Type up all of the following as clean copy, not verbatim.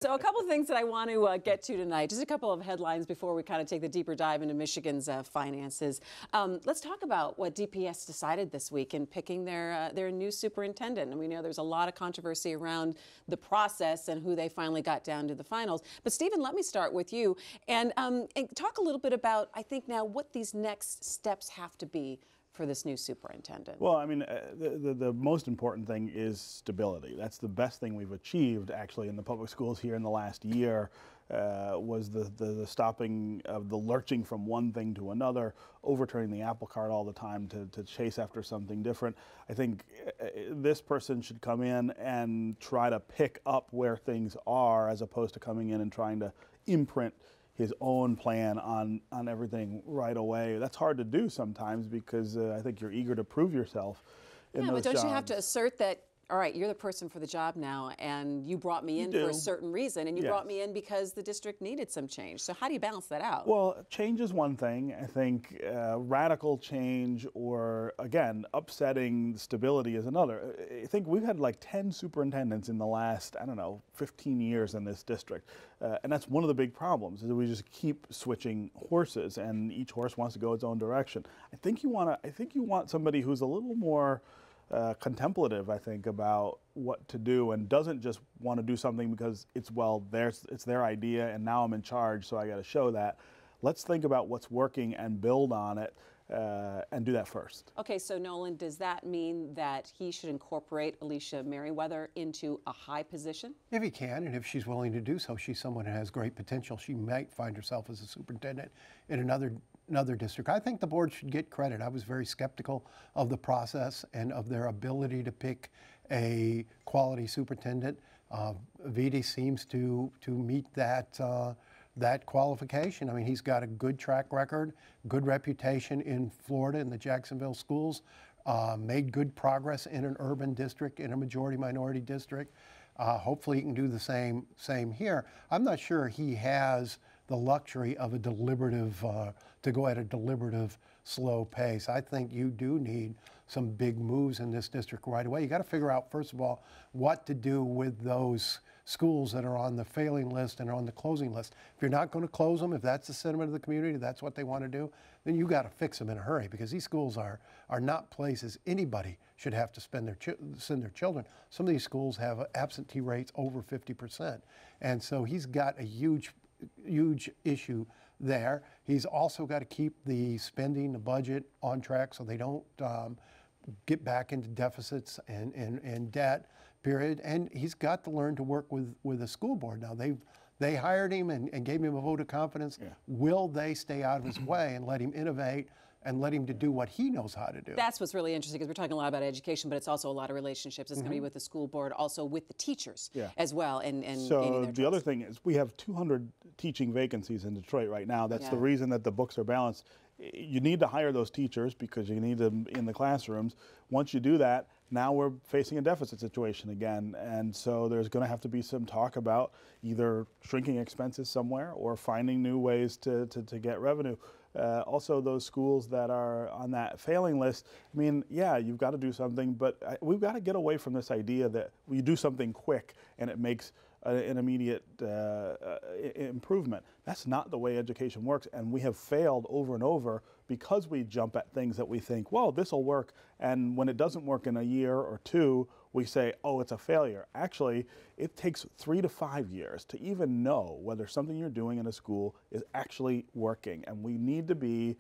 So a couple of things that I want to get to tonight, just a couple of headlines before we kind of take the deeper dive into Michigan's finances. Let's talk about what DPS decided this week in picking their new superintendent. And we know there's a lot of controversy around the process and who they finally got down to the finals. But Stephen, let me start with you and talk a little bit about, I think now, what these next steps have to be for this new superintendent. Well, I mean, the most important thing is stability. That's the best thing we've achieved, actually, in the public schools here in the last year, was the stopping of the lurching from one thing to another, overturning the apple cart all the time to chase after something different. I think this person should come in and try to pick up where things are, as opposed to coming in and trying to imprint his own plan on everything right away. That's hard to do sometimes because I think you're eager to prove yourself in those but don't jobs. you have to assert that, all right, you're the person for the job now, and you brought me in for a certain reason, and you brought me in because the district needed some change. So how do you balance that out? Well, change is one thing. I think radical change or, again, upsetting stability is another. I think we've had like 10 superintendents in the last, I don't know, 15 years in this district. And that's one of the big problems, is that we just keep switching horses, and each horse wants to go its own direction. I think you want somebody who's a little more contemplative, I think, about what to do, and doesn't just want to do something because it's their idea and now I'm in charge, so I got to show that. Let's think about what's working and build on it and do that first. Okay, so Nolan, does that mean that he should incorporate Alicia Merriweather into a high position? If he can, and if she's willing to do so. She's someone who has great potential. She might find herself as a superintendent in another district. I think the board should get credit. I was very skeptical of the process and of their ability to pick a quality superintendent. Vidi seems to meet that qualification. I mean, he's got a good track record, good reputation in Florida in the Jacksonville schools, made good progress in an urban district, in a majority minority district. Hopefully he can do the same here. I'm not sure he has the luxury of a deliberative, to go at a deliberative, slow pace. I think you do need some big moves in this district right away. You got to figure out, first of all, what to do with those schools that are on the failing list and on the closing list. If you're not going to close them, if that's the sentiment of the community, that's what they want to do, then you got to fix them in a hurry, because these schools are not places anybody should have to send their children. Some of these schools have absentee rates over 50%. And so he's got a huge issue there. He's also got to keep the spending, the budget on track so they don't get back into deficits and debt, period. And he's got to learn to work with the school board. Now, they hired him and gave him a vote of confidence. Yeah. Will they stay out of his way and let him innovate and let him to do what he knows how to do? That's what's really interesting, because we're talking a lot about education, but it's also a lot of relationships. It's going to be with the school board, also with the teachers as well. And so the other thing is, we have 200 teaching vacancies in Detroit right now. That's the reason that the books are balanced. You need to hire those teachers because you need them in the classrooms. Once you do that, now we're facing a deficit situation again. And so there's going to have to be some talk about either shrinking expenses somewhere or finding new ways to get revenue. Also, those schools that are on that failing list, I mean, yeah, you've got to do something, but we've got to get away from this idea that we do something quick and it makes an immediate improvement. That's not the way education works, and we have failed over and over because we jump at things that we think, well, this will work, and when it doesn't work in a year or two, we say, oh, it's a failure. Actually, it takes 3 to 5 years to even know whether something you're doing in a school is actually working, and we need to be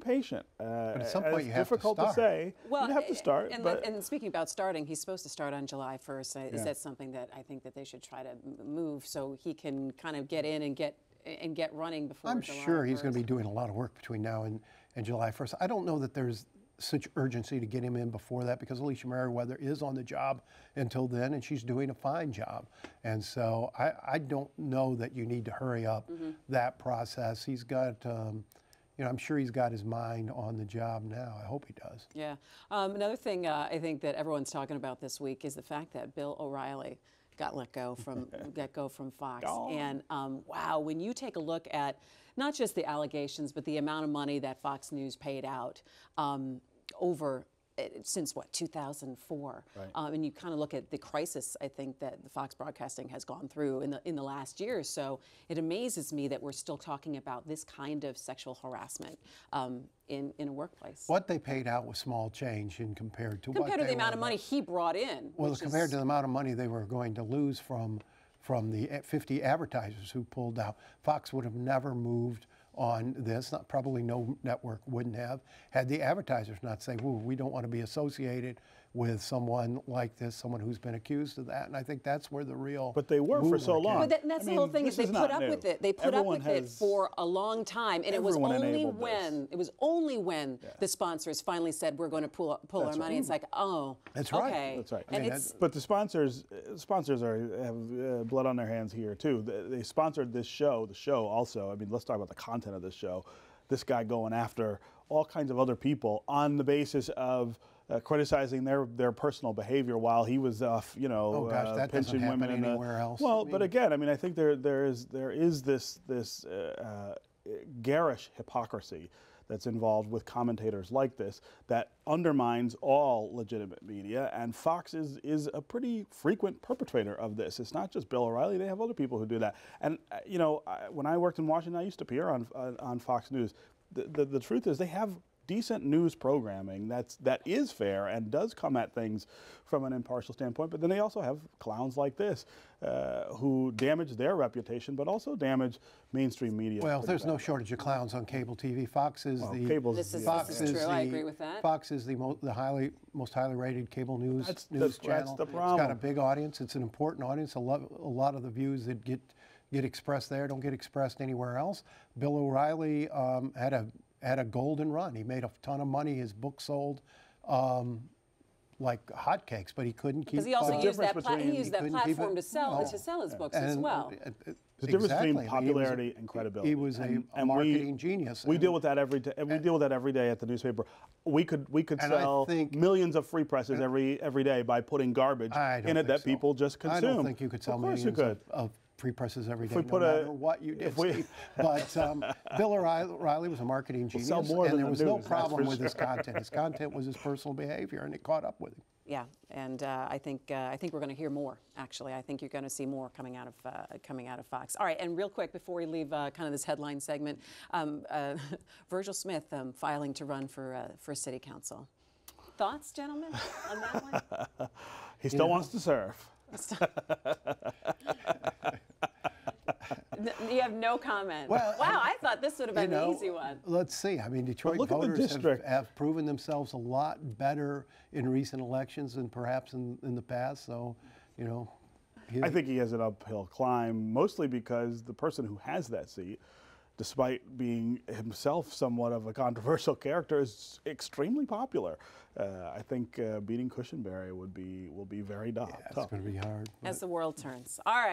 patient. But at some point you have to start. Difficult to say. Well, you have to start. And speaking about starting, he's supposed to start on July 1st. Is that something that I think that they should try to move so he can kind of get in and get running before I'm July sure he's 1st. going to be doing a lot of work between now and July 1st. I don't know that there's such urgency to get him in before that, because Alicia Merriweather is on the job until then, and she's doing a fine job. And so I don't know that you need to hurry up that process. He's got, I'm sure he's got his mind on the job now. I hope he does. Yeah. Another thing I think that everyone's talking about this week is the fact that Bill O'Reilly got let go from Fox. And wow, when you take a look at not just the allegations, but the amount of money that Fox News paid out over since what, 2004. Right. And you kind of look at the crisis, I think, that the Fox Broadcasting has gone through in the last year or so. It amazes me that we're still talking about this kind of sexual harassment in a workplace. What they paid out was small change in compared to Compared to the amount of money he brought in. Well, compared to the amount of money they were going to lose from the 50 advertisers who pulled out. Fox would have never moved on this. Probably no network wouldn't have, had the advertisers not say, "Ooh, we don't want to be associated with someone like this, someone who's been accused of that." And I think that's where the real But they were for so long. But that's the whole thing, is they put up with it. They put up with it for a long time, and it was only when the sponsors finally said, "We're going to pull our money." It's like, oh, that's right. Okay. That's right. And but the sponsors have blood on their hands here too. They sponsored this show. The show also. I mean, let's talk about the content of this show. This guy going after all kinds of other people on the basis of criticizing their personal behavior while he was pinching women anywhere else. Well, but again, I mean, I think there is this garish hypocrisy that's involved with commentators like this that undermines all legitimate media, and Fox is a pretty frequent perpetrator of this. It's not just Bill O'Reilly; they have other people who do that. And when I worked in Washington, I used to appear on Fox News. The truth is, they have decent news programming that is fair and does come at things from an impartial standpoint, but then they also have clowns like this who damage their reputation but also damage mainstream media. Well, there's no shortage of clowns on cable TV. Fox is This is true. I agree with that. Fox is the most highly rated cable news channel. That's the problem. It's got a big audience. It's an important audience. A lot of the views that get expressed there don't get expressed anywhere else. Bill O'Reilly had a golden run. He made a ton of money. His book sold like hotcakes, but he couldn't keep. Because he also used that platform to sell his books as well. The difference between popularity and credibility. He was a marketing genius. We deal with that every day. We deal with that every day at the newspaper. We could sell millions of free presses every day by putting garbage in it that people just consume. I don't think you could sell millions of free presses every day, no matter what you did, Steve. But Bill O'Reilly was a marketing genius, and there was no problem with his content. His content was his personal behavior, and it caught up with him. Yeah, and I think we're going to hear more. Actually, I think you're going to see more coming out of Fox. All right, and real quick before we leave kind of this headline segment, Virgil Smith filing to run for city council. Thoughts, gentlemen, on that one? He still wants to serve. You have no comment. Well, wow, I thought this would have been an easy one. Let's see. I mean, Detroit voters have proven themselves a lot better in recent elections than perhaps in the past. So, I think he has an uphill climb, mostly because the person who has that seat, despite being himself somewhat of a controversial character, is extremely popular. I think beating Cushenberry will be very tough. It's going to be hard. As the world turns. All right.